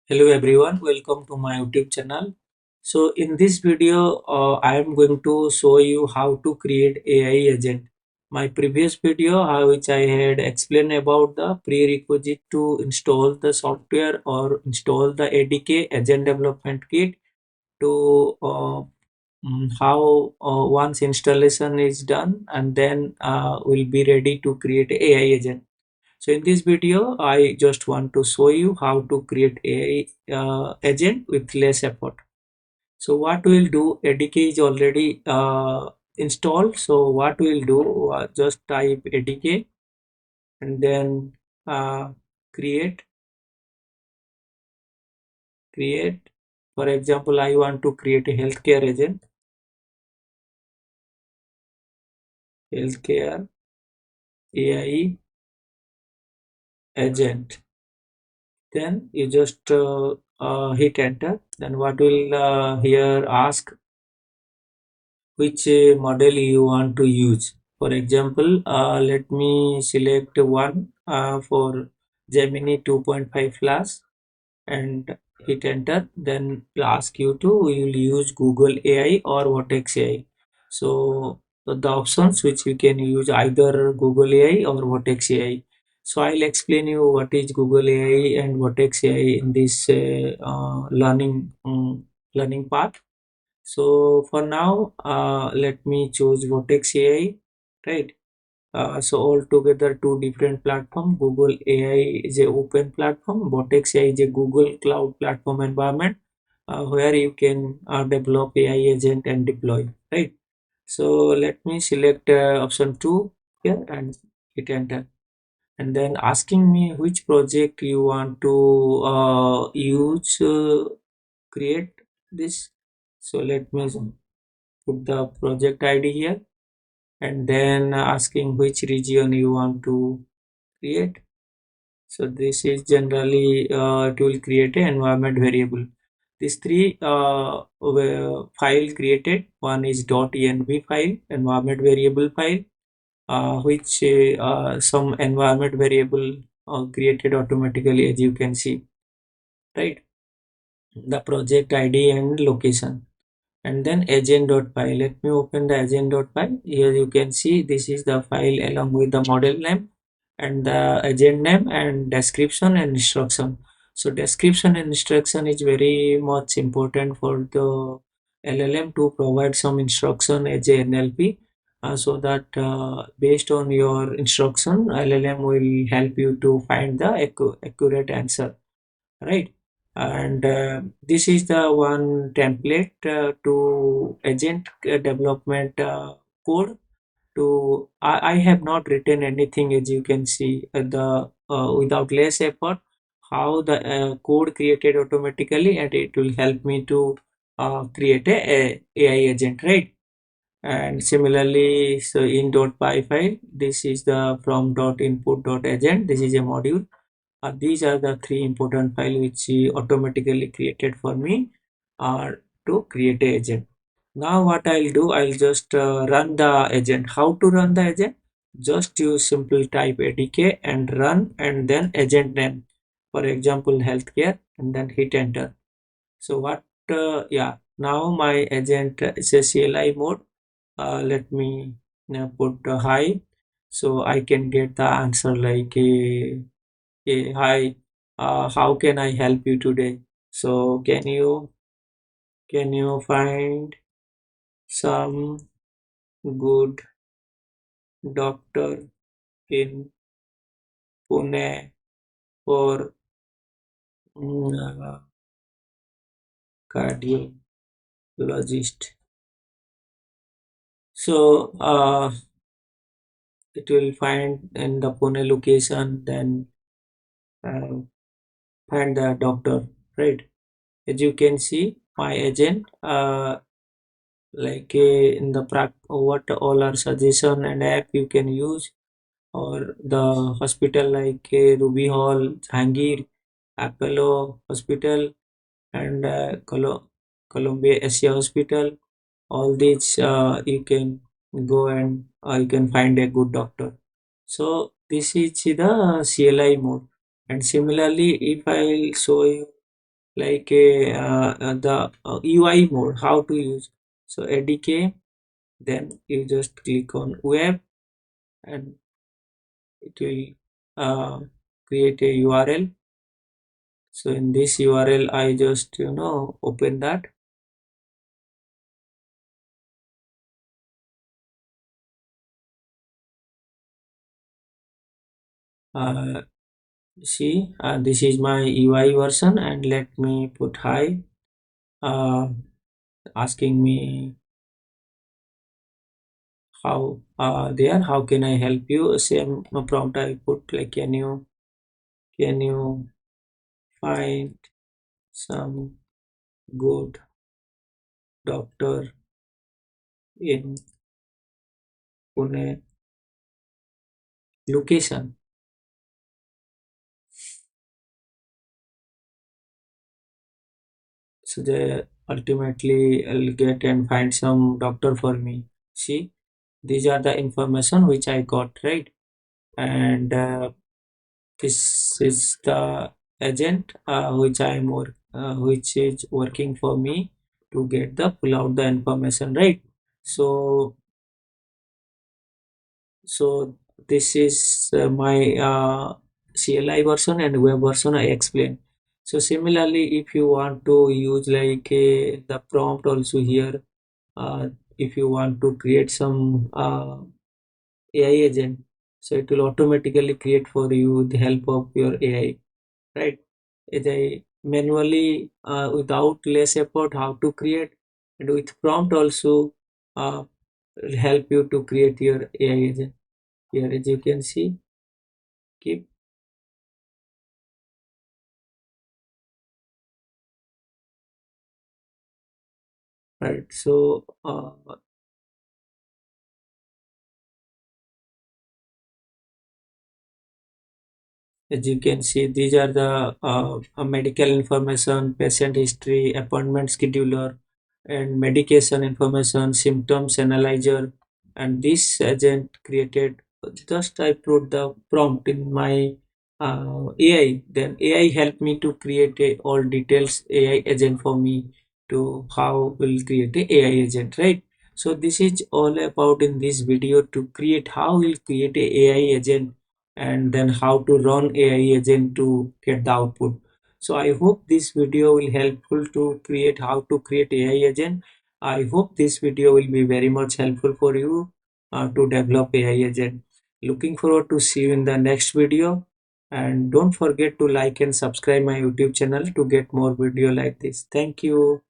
Hello everyone, welcome to my YouTube channel. So in this video, I am going to show you how to create AI agent. My previous video, which I had explained about the prerequisite to install the software or install the ADK agent development kit to how once installation is done and then we'll be ready to create AI agent. So in this video, I just want to show you how to create a agent with less effort. So what we'll do, ADK is already installed. So what we'll do, just type ADK and then uh, create, create. For example, I want to create a healthcare agent, healthcare AI agent. Then you just hit enter. Then what will here ask which model you want to use. For example, let me select one for Gemini 2.5 Flash and hit enter. Then it'll ask you to will use Google AI or Vertex AI. So the options which you can use either Google AI or Vertex AI. So I'll explain you what is Google AI and Vertex AI in this learning path. So for now, let me choose Vertex AI, right? So altogether two different platform. Google AI is a open platform. Vertex AI is a Google Cloud platform environment where you can develop AI agent and deploy, right? So let me select option two here and hit enter. And then asking me which project you want to use create this. So let me put the project ID here and then asking which region you want to create. So this is generally it will create an environment variable. These three were file created. One is .env file, environment variable file, which some environment variable created automatically, as you can see, right? The project ID and location. And then agent.py. Let me open the agent.py. Here you can see this is the file along with the model name and the agent name and description and instruction. So description and instruction is very much important for the LLM to provide some instruction as a NLP, so that based on your instruction LLM will help you to find the accurate answer, right? And this is the one template to agent development code. To I have not written anything, as you can see the without less effort how the code created automatically, and it will help me to create a AI agent, right? And similarly, so in .py file, this is the from .input.agent. This is a module. These are the three important files which he automatically created for me to create a agent. Now what I'll do, I'll just run the agent. How to run the agent? Just use simple type ADK and run and then agent name. For example, healthcare and then hit enter. So what, yeah, now my agent is a CLI mode. Let me put high so I can get the answer like hey, hi, how can I help you today? So can you find some good doctor in Pune for uh, cardiologist? So it will find in the Pune location, then uh, find the doctor, right? As you can see, my agent like in the what all are suggestion and app you can use, or the hospital like Ruby Hall, Jahangir, Apollo Hospital, and Columbia Asia Hospital. All these you can go and you can find a good doctor. So this is the CLI mode. And similarly, if I show you like the UI mode, how to use. So ADK, then you just click on web, and it will create a URL. So in this URL, I just open that. Uh, See, this is my UI version, and let me put hi. Uh, Asking me how there, how can I help you? Same prompt I put, like can you find some good doctor in Pune location? So they ultimately will get and find some doctor for me. See, these are the information which I got, right? And this is the agent which which is working for me to get the pull out the information, right? So so this is my CLI version and web version I explained. So similarly, if you want to use like the prompt also here, uh, if you want to create some AI agent, so it will automatically create for you with the help of your AI, right? They manually without less effort how to create, and with prompt also will help you to create your AI agent. Here as you can see, keep right. So as you can see, these are the medical information, patient history, appointment scheduler, and medication information, symptoms analyzer. And this agent created, just I put the prompt in my AI. Then AI helped me to create a all details AI agent for me to how will create a AI agent, right? So this is all about in this video to create how we'll create a AI agent, and then how to run AI agent to get the output. So I hope this video will helpful to create how to create AI agent. I hope this video will be very much helpful for you to develop AI agent. Looking forward to see you in the next video, and don't forget to like and subscribe my YouTube channel to get more video like this. Thank you.